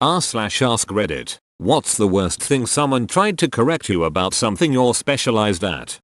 r/ask Reddit. What's the worst thing someone tried to correct you about something you're specialized at?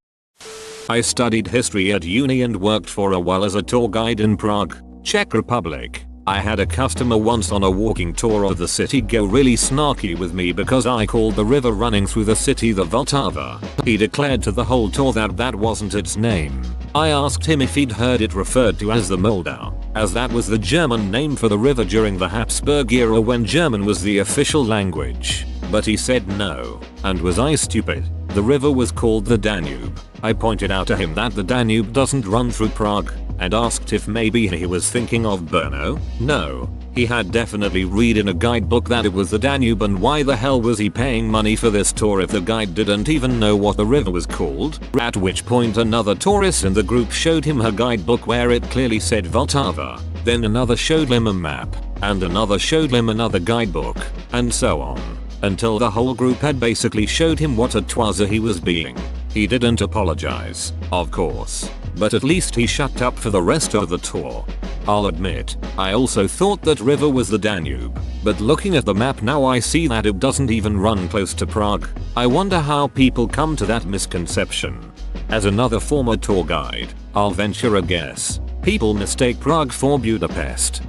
I studied history at uni and worked for a while as a tour guide in Prague, Czech Republic. I had a customer once on a walking tour of the city go really snarky with me because I called the river running through the city the Vltava. He declared to the whole tour that that wasn't its name. I asked him if he'd heard it referred to as the Moldau, as that was the German name for the river during the Habsburg era when German was the official language. But he said no. And was I stupid? The river was called the Danube. I pointed out to him that the Danube doesn't run through Prague, and asked if maybe he was thinking of Brno. No. He had definitely read in a guidebook that it was the Danube, and why the hell was he paying money for this tour if the guide didn't even know what the river was called? At which point another tourist in the group showed him her guidebook where it clearly said Vltava. Then another showed him a map, and another showed him another guidebook, and so on. Until the whole group had basically showed him what a twazzer he was being. He didn't apologize, of course, but at least he shut up for the rest of the tour. I'll admit, I also thought that river was the Danube, but looking at the map now I see that it doesn't even run close to Prague. I wonder how people come to that misconception. As another former tour guide, I'll venture a guess. People mistake Prague for Budapest.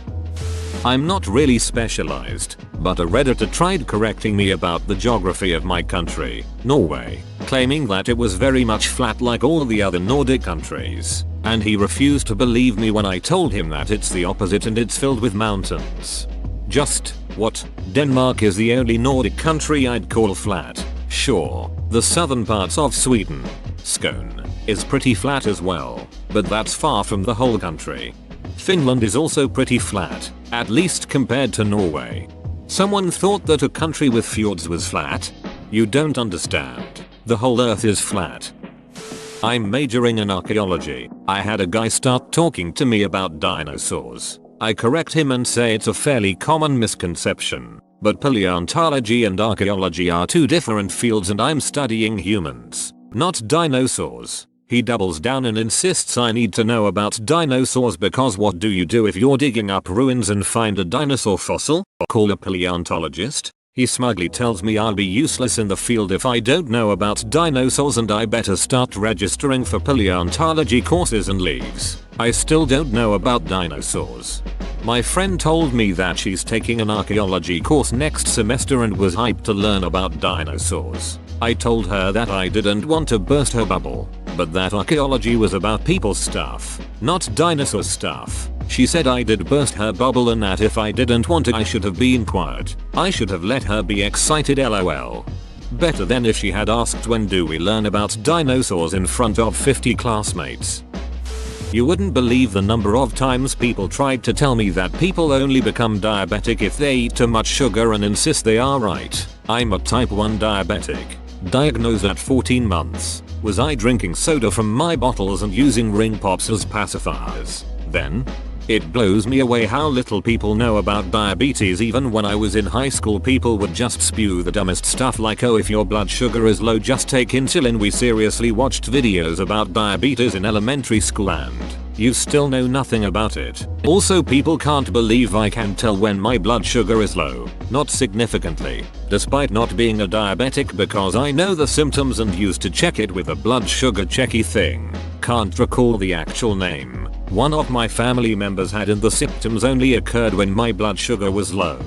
I'm not really specialized, but a Redditor tried correcting me about the geography of my country, Norway, claiming that it was very much flat like all the other Nordic countries, and he refused to believe me when I told him that it's the opposite and it's filled with mountains. Just, what? Denmark is the only Nordic country I'd call flat. Sure, the southern parts of Sweden, Skåne, is pretty flat as well, but that's far from the whole country. Finland is also pretty flat, at least compared to Norway. Someone thought that a country with fjords was flat? You don't understand. The whole earth is flat. I'm majoring in archaeology. I had a guy start talking to me about dinosaurs. I correct him and say it's a fairly common misconception, but paleontology and archaeology are two different fields and I'm studying humans, not dinosaurs. He doubles down and insists I need to know about dinosaurs because what do you do if you're digging up ruins and find a dinosaur fossil? Call a paleontologist? He smugly tells me I'll be useless in the field if I don't know about dinosaurs and I better start registering for paleontology courses and leaves. I still don't know about dinosaurs. My friend told me that she's taking an archaeology course next semester and was hyped to learn about dinosaurs. I told her that I didn't want to burst her bubble, but that archaeology was about people stuff, not dinosaur stuff. She said I did burst her bubble and that if I didn't want it I should have been quiet. I should have let her be excited, lol. Better than if she had asked when do we learn about dinosaurs in front of 50 classmates. You wouldn't believe the number of times people tried to tell me that people only become diabetic if they eat too much sugar and insist they are right. I'm a type 1 diabetic. Diagnosed at 14 months. Was I drinking soda from my bottles and using ring pops as pacifiers? Then? It blows me away how little people know about diabetes. Even when I was in high school people would just spew the dumbest stuff like, oh, if your blood sugar is low just take insulin. We seriously watched videos about diabetes in elementary school and you still know nothing about it. Also, people can't believe I can tell when my blood sugar is low, not significantly, despite not being a diabetic because I know the symptoms and used to check it with a blood sugar checky thing. Can't recall the actual name. One of my family members had and the symptoms only occurred when my blood sugar was low.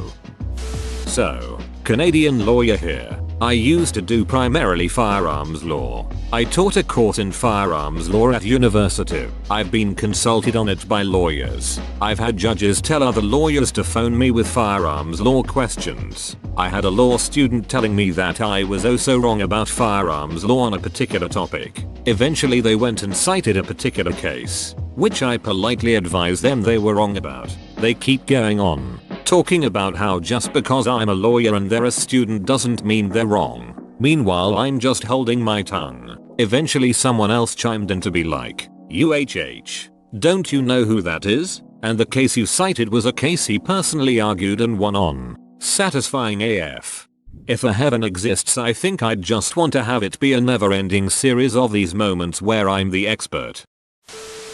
So, Canadian lawyer here. I used to do primarily firearms law. I taught a course in firearms law at university. I've been consulted on it by lawyers. I've had judges tell other lawyers to phone me with firearms law questions. I had a law student telling me that I was oh so wrong about firearms law on a particular topic. Eventually they went and cited a particular case, which I politely advised them they were wrong about. They keep going on, talking about how just because I'm a lawyer and they're a student doesn't mean they're wrong. Meanwhile I'm just holding my tongue. Eventually someone else chimed in to be like, UHH, don't you know who that is? And the case you cited was a case he personally argued and won on. Satisfying AF. If a heaven exists I think I'd just want to have it be a never-ending series of these moments where I'm the expert.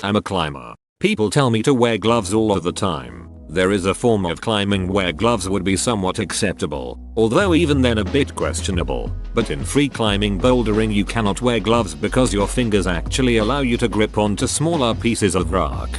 I'm a climber. People tell me to wear gloves all of the time. There is a form of climbing where gloves would be somewhat acceptable, although even then a bit questionable, but in free climbing bouldering you cannot wear gloves because your fingers actually allow you to grip onto smaller pieces of rock.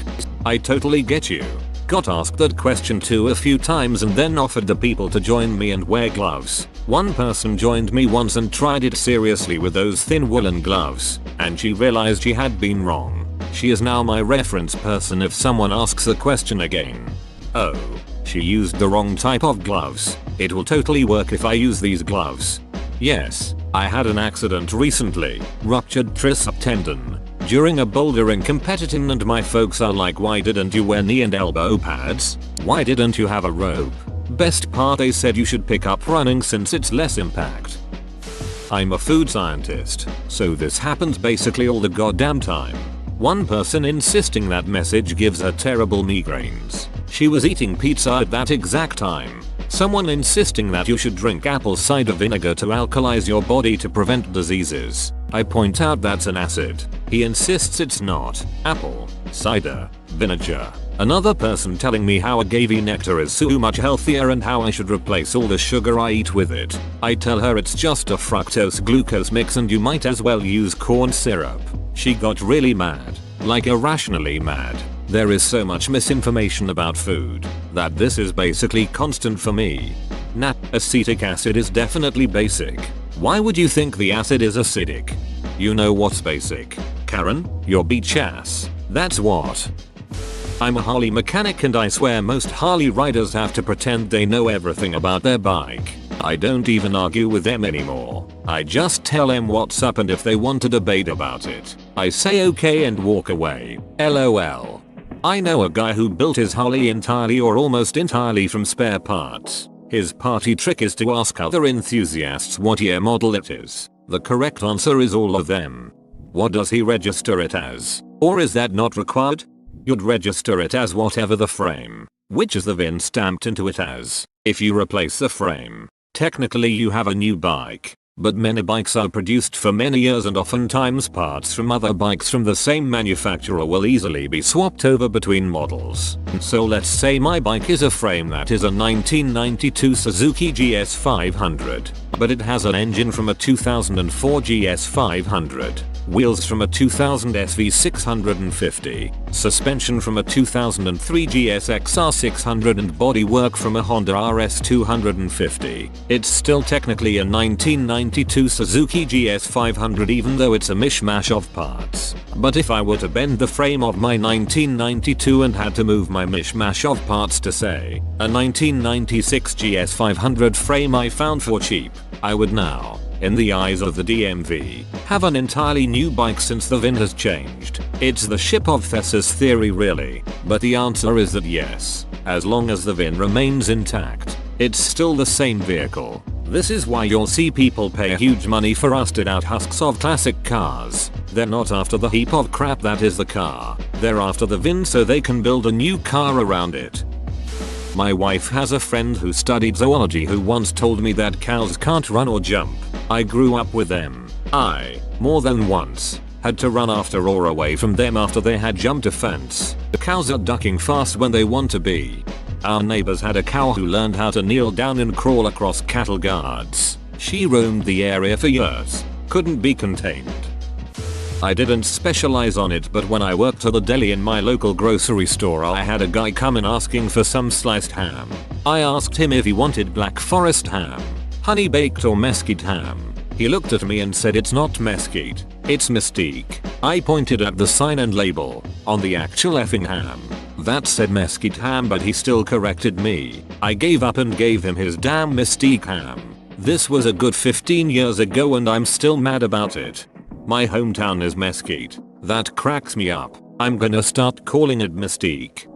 I totally get you. Got asked that question too a few times and then offered the people to join me and wear gloves. One person joined me once and tried it seriously with those thin woolen gloves, and she realized she had been wrong. She is now my reference person if someone asks the question again. Oh, she used the wrong type of gloves. It will totally work if I use these gloves. Yes, I had an accident recently, ruptured tricep tendon, during a bouldering competition, and my folks are like, why didn't you wear knee and elbow pads? Why didn't you have a rope? Best part, they said you should pick up running since it's less impact. I'm a food scientist, so this happens basically all the goddamn time. One person insisting that message gives her terrible migraines. She was eating pizza at that exact time. Someone insisting that you should drink apple cider vinegar to alkalize your body to prevent diseases. I point out that's an acid. He insists it's not. Apple cider vinegar. Another person telling me how agave nectar is so much healthier and how I should replace all the sugar I eat with it. I tell her it's just a fructose glucose mix and you might as well use corn syrup. She got really mad, like irrationally mad. There is so much misinformation about food that this is basically constant for me. Acetic acid is definitely basic. Why would you think the acid is acidic? You know what's basic, Karen? Your beach ass. That's what. I'm a Harley mechanic and I swear most Harley riders have to pretend they know everything about their bike. I don't even argue with them anymore. I just tell them what's up, and if they want to debate about it, I say okay and walk away. LOL. I know a guy who built his Harley entirely or almost entirely from spare parts. His party trick is to ask other enthusiasts what year model it is. The correct answer is all of them. What does he register it as? Or is that not required? You'd register it as whatever the frame, which is the VIN stamped into it as. If you replace the frame, technically you have a new bike. But many bikes are produced for many years and oftentimes parts from other bikes from the same manufacturer will easily be swapped over between models. So let's say my bike is a frame that is a 1992 Suzuki GS500, but it has an engine from a 2004 GS500, wheels from a 2000 SV650, suspension from a 2003 GSXR 600 and bodywork from a Honda RS250. It's still technically a 1992 Suzuki GS500 even though it's a mishmash of parts. But if I were to bend the frame of my 1992 and had to move my mishmash of parts to say a 1996 GS500 frame I found for cheap, I would now, in the eyes of the DMV, have an entirely new bike since the VIN has changed. It's the ship of Thesis theory really, but the answer is that yes, as long as the VIN remains intact, it's still the same vehicle. This is why you'll see people pay huge money for rusted out husks of classic cars. They're not after the heap of crap that is the car, they're after the VIN so they can build a new car around it. My wife has a friend who studied zoology who once told me that cows can't run or jump. I grew up with them. I, more than once, had to run after or away from them after they had jumped a fence. The cows are ducking fast when they want to be. Our neighbors had a cow who learned how to kneel down and crawl across cattle guards. She roamed the area for years. Couldn't be contained. I didn't specialize on it, but when I worked at a deli in my local grocery store I had a guy come in asking for some sliced ham. I asked him if he wanted Black Forest ham, honey baked or mesquite ham. He looked at me and said it's not mesquite, it's Mystique. I pointed at the sign and label on the actual effing ham that said mesquite ham, but he still corrected me. I gave up and gave him his damn Mystique ham. This was a good 15 years ago and I'm still mad about it. My hometown is Mesquite. That cracks me up. I'm gonna start calling it Mystique.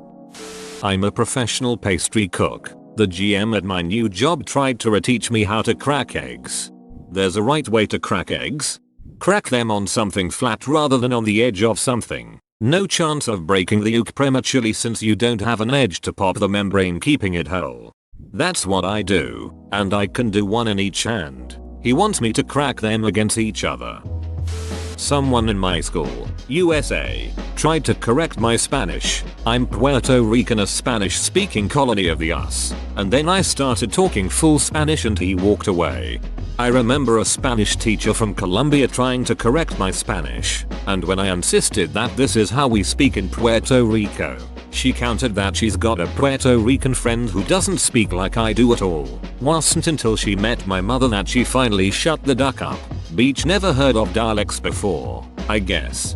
I'm a professional pastry cook. The GM at my new job tried to reteach me how to crack eggs. There's a right way to crack eggs. Crack them on something flat rather than on the edge of something. No chance of breaking the yolk prematurely since you don't have an edge to pop the membrane keeping it whole. That's what I do, and I can do one in each hand. He wants me to crack them against each other. Someone in my school, USA, tried to correct my Spanish. I'm Puerto Rican, a Spanish speaking colony of the US. And then I started talking full Spanish and he walked away. I remember a Spanish teacher from Colombia trying to correct my Spanish, and when I insisted that this is how we speak in Puerto Rico, she countered that she's got a Puerto Rican friend who doesn't speak like I do at all. Wasn't until she met my mother that she finally shut the duck up. Beach never heard of dialects before, I guess.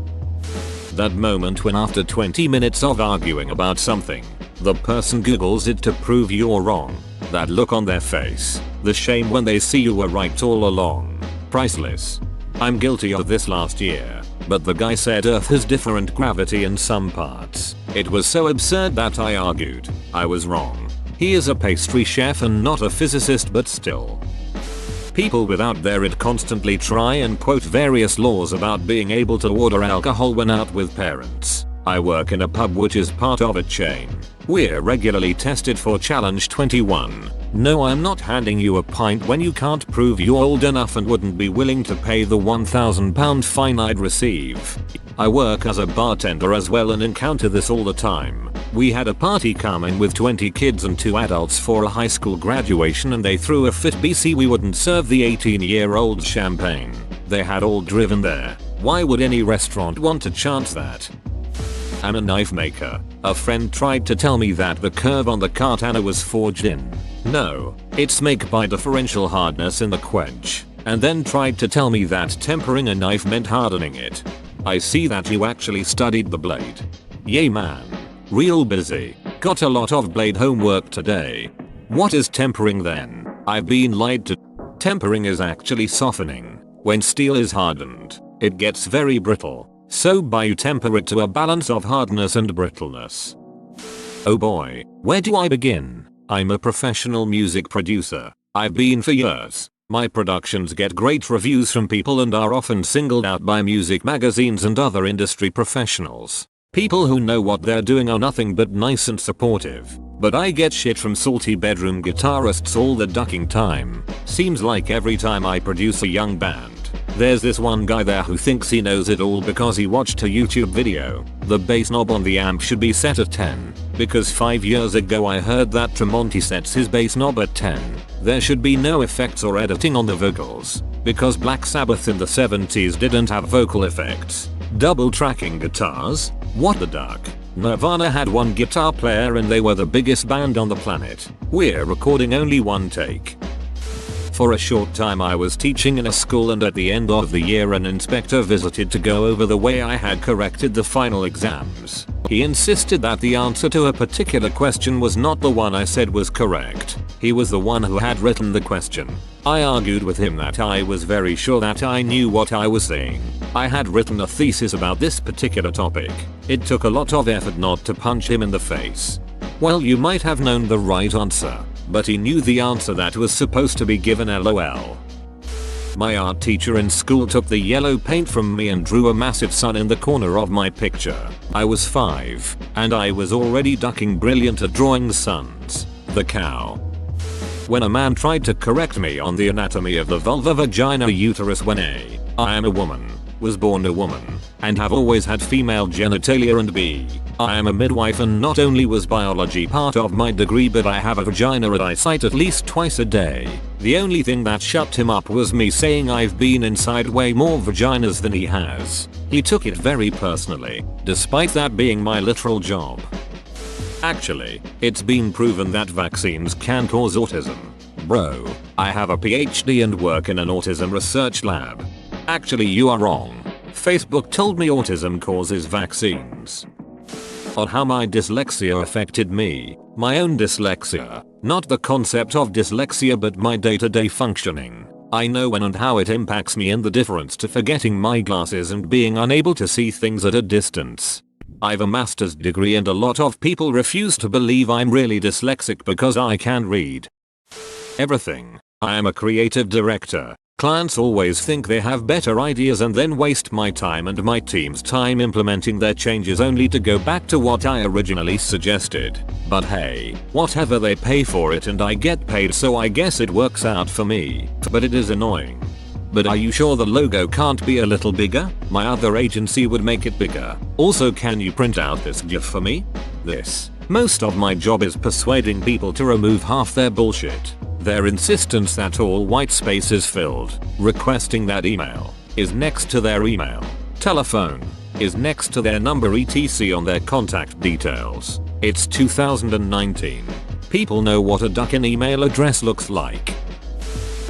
That moment when after 20 minutes of arguing about something, the person googles it to prove you're wrong. That look on their face, the shame when they see you were right all along. Priceless. I'm guilty of this last year, but the guy said Earth has different gravity in some parts. It was so absurd that I argued I was wrong. He is a pastry chef and not a physicist, but still. People without there it constantly try and quote various laws about being able to order alcohol when out with parents. I work in a pub which is part of a chain. We're regularly tested for Challenge 21. No, I'm not handing you a pint when you can't prove you're old enough and wouldn't be willing to pay the £1,000 fine I'd receive. I work as a bartender as well and encounter this all the time. We had a party coming with 20 kids and 2 adults for a high school graduation and they threw a fit BC we wouldn't serve the 18-year-old champagne. They had all driven there. Why would any restaurant want to chance that? I'm a knife maker. A friend tried to tell me that the curve on the katana was forged in. No, it's make by differential hardness in the quench. And then tried to tell me that tempering a knife meant hardening it. I see that you actually studied the blade. Yay man. Real busy. Got a lot of blade homework today. What is tempering then? I've been lied to. Tempering is actually softening. When steel is hardened, it gets very brittle. So you temper it to a balance of hardness and brittleness. Oh boy, where do I begin? I'm a professional music producer. I've been for years. My productions get great reviews from people and are often singled out by music magazines and other industry professionals. People who know what they're doing are nothing but nice and supportive. But I get shit from salty bedroom guitarists all the ducking time. Seems like every time I produce a young band, there's this one guy there who thinks he knows it all because he watched a YouTube video. The bass knob on the amp should be set at 10. Because 5 years ago I heard that Tremonti sets his bass knob at 10. There should be no effects or editing on the vocals. Because Black Sabbath in the 70s didn't have vocal effects. Double tracking guitars? What the duck? Nirvana had one guitar player and they were the biggest band on the planet. We're recording only one take. For a short time I was teaching in a school and at the end of the year an inspector visited to go over the way I had corrected the final exams. He insisted that the answer to a particular question was not the one I said was correct. He was the one who had written the question. I argued with him that I was very sure that I knew what I was saying. I had written a thesis about this particular topic. It took a lot of effort not to punch him in the face. Well, you might have known the right answer, but he knew the answer that was supposed to be given, LOL. My art teacher in school took the yellow paint from me and drew a massive sun in the corner of my picture. I was 5, and I was already ducking brilliant at drawing suns. The cow. When a man tried to correct me on the anatomy of the vulva, vagina, uterus when I am a woman, was born a woman, and have always had female genitalia, and B, I am a midwife and not only was biology part of my degree but I have a vagina at eyesight at least twice a day. The only thing that shut him up was me saying I've been inside way more vaginas than he has. He took it very personally, despite that being my literal job. Actually, it's been proven that vaccines can cause autism. Bro, I have a PhD and work in an autism research lab. Actually, you are wrong. Facebook told me autism causes vaccines. On how my dyslexia affected me. My own dyslexia. Not the concept of dyslexia but my day-to-day functioning. I know when and how it impacts me and the difference to forgetting my glasses and being unable to see things at a distance. I've a master's degree and a lot of people refuse to believe I'm really dyslexic because I can read everything. I am a creative director. Clients always think they have better ideas and then waste my time and my team's time implementing their changes only to go back to what I originally suggested. But hey, whatever, they pay for it and I get paid, so I guess it works out for me. But it is annoying. but are you sure the logo can't be a little bigger? My other agency would make it bigger. Also, can you print out this GIF for me? Most of my job is persuading people to remove half their bullshit. Their insistence that all white space is filled, requesting that email is next to their email, telephone is next to their number etc on their contact details. It's 2019. People know what a duck-in email address looks like.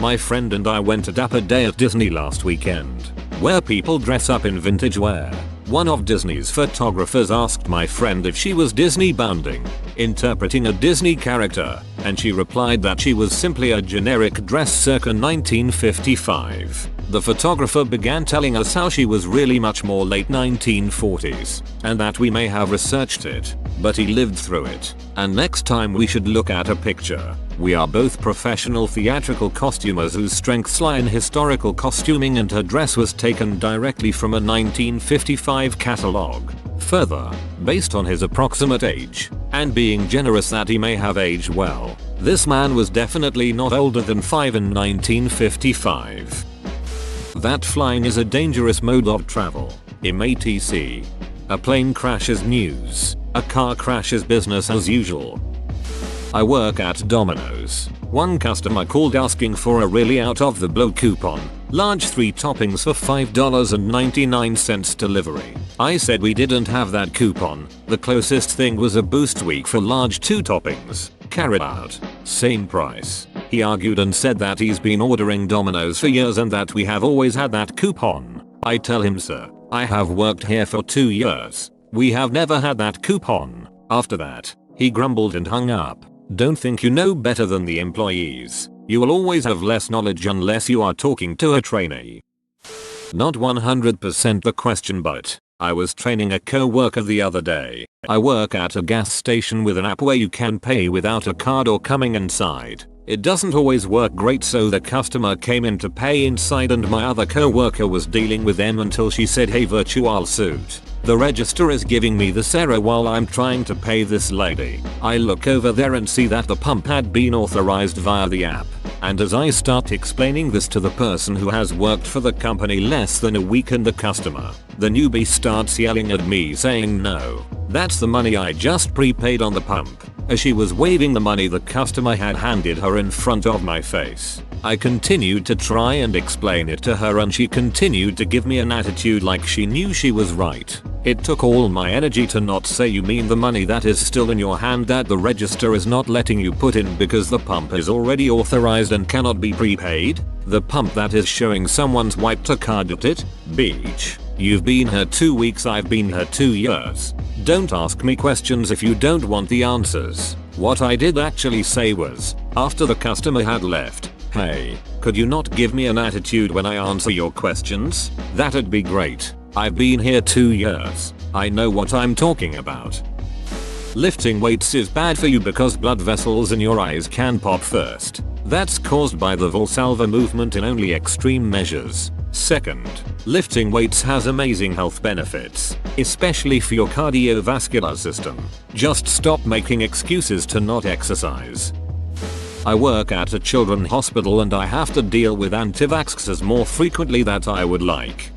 My friend and I went to Dapper Day at Disney last weekend, where people dress up in vintage wear. One of Disney's photographers asked my friend if she was Disney bounding, interpreting a Disney character, and she replied that she was simply a generic dress circa 1955. The photographer began telling us how she was really much more late 1940s, and that we may have researched it, but he lived through it, and next time we should look at a picture. We are both professional theatrical costumers whose strengths lie in historical costuming, and her dress was taken directly from a 1955 catalog. Further, based on his approximate age, and being generous that he may have aged well, this man was definitely not older than 5 in 1955. That flying is a dangerous mode of travel. etc. A plane crash is news. A car crash is business as usual. I work at Domino's. One customer called asking for a really out of the blue coupon. Large 3 toppings for $5.99 delivery. I said we didn't have that coupon. The closest thing was a boost week for large 2 toppings. Carried out. Same price. He argued and said that he's been ordering Domino's for years and that we have always had that coupon. I tell him, sir, I have worked here for 2 years. We have never had that coupon. After that, he grumbled and hung up. Don't think you know better than the employees. You will always have less knowledge unless you are talking to a trainee. Not 100% the question, but I was training a co-worker the other day. I work at a gas station with an app where you can pay without a card or coming inside. It doesn't always work great, so the customer came in to pay inside and my other co-worker was dealing with them until she said, "Hey, virtual suit. The register is giving me this error while I'm trying to pay this lady." I look over there and see that the pump had been authorized via the app. And as I start explaining this to the person who has worked for the company less than a week and the customer, the newbie starts yelling at me saying, "No, that's the money I just prepaid on the pump," as she was waving the money the customer had handed her in front of my face. I continued to try and explain it to her and she continued to give me an attitude like she knew she was right. It took all my energy to not say, "You mean the money that is still in your hand that the register is not letting you put in because the pump is already authorized and cannot be prepaid? The pump that is showing someone's wiped a card at it? Beach. You've been here 2 weeks, I've been here 2 years. Don't ask me questions if you don't want the answers." What I did actually say was, after the customer had left, "Hey, could you not give me an attitude when I answer your questions? That'd be great. I've been here 2 years. I know what I'm talking about." Lifting weights is bad for you because blood vessels in your eyes can pop first. That's caused by the Valsalva movement in only extreme measures. Second, lifting weights has amazing health benefits, especially for your cardiovascular system. Just stop making excuses to not exercise. I work at a children's hospital and I have to deal with anti-vaxxers more frequently than I would like.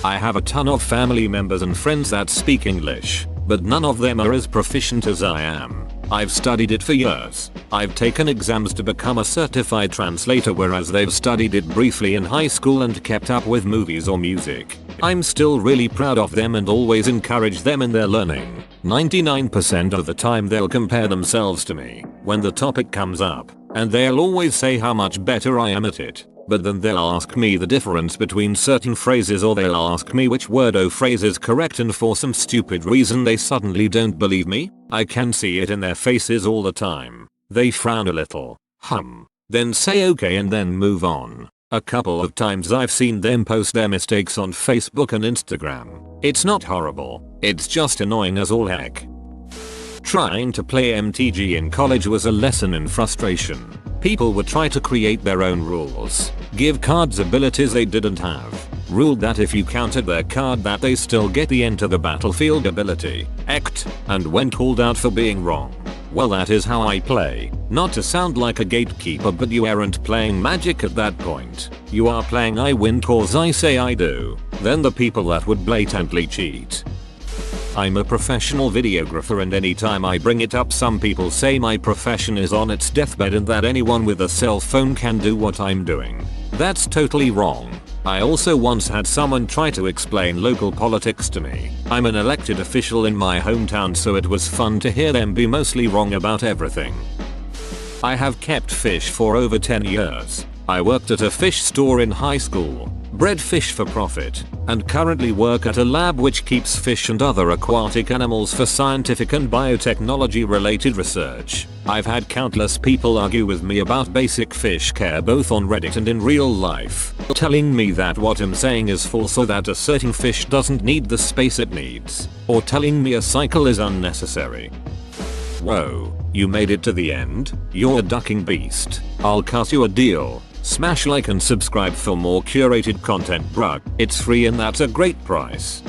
I have a ton of family members and friends that speak English, but none of them are as proficient as I am. I've studied it for years. I've taken exams to become a certified translator, whereas they've studied it briefly in high school and kept up with movies or music. I'm still really proud of them and always encourage them in their learning. 99% of the time they'll compare themselves to me when the topic comes up, and they'll always say how much better I am at it. But then they'll ask me the difference between certain phrases, or they'll ask me which word or phrase is correct, and for some stupid reason they suddenly don't believe me. I can see it in their faces all the time. They frown a little, then say okay and then move on. A couple of times I've seen them post their mistakes on Facebook and Instagram. It's not horrible, it's just annoying as all heck. Trying to play MTG in college was a lesson in frustration. People would try to create their own rules, give cards abilities they didn't have, ruled that if you countered their card that they still get the enter the battlefield ability, and when called out for being wrong, Well, that is how I play. Not to sound like a gatekeeper, but you aren't playing Magic at that point. You are playing I win cause I say I do. Then the people that would blatantly cheat. I'm a professional videographer, and anytime I bring it up, some people say my profession is on its deathbed and that anyone with a cell phone can do what I'm doing. That's totally wrong. I also once had someone try to explain local politics to me. I'm an elected official in my hometown, so it was fun to hear them be mostly wrong about everything. I have kept fish for over 10 years. I worked at a fish store in high school, bred fish for profit, and currently work at a lab which keeps fish and other aquatic animals for scientific and biotechnology related research. I've had countless people argue with me about basic fish care both on Reddit and in real life, telling me that what I'm saying is false or that a certain fish doesn't need the space it needs, or telling me a cycle is unnecessary. Whoa, you made it to the end? You're a ducking beast. I'll cut you a deal. Smash like and subscribe for more curated content, bruh. It's free and that's a great price.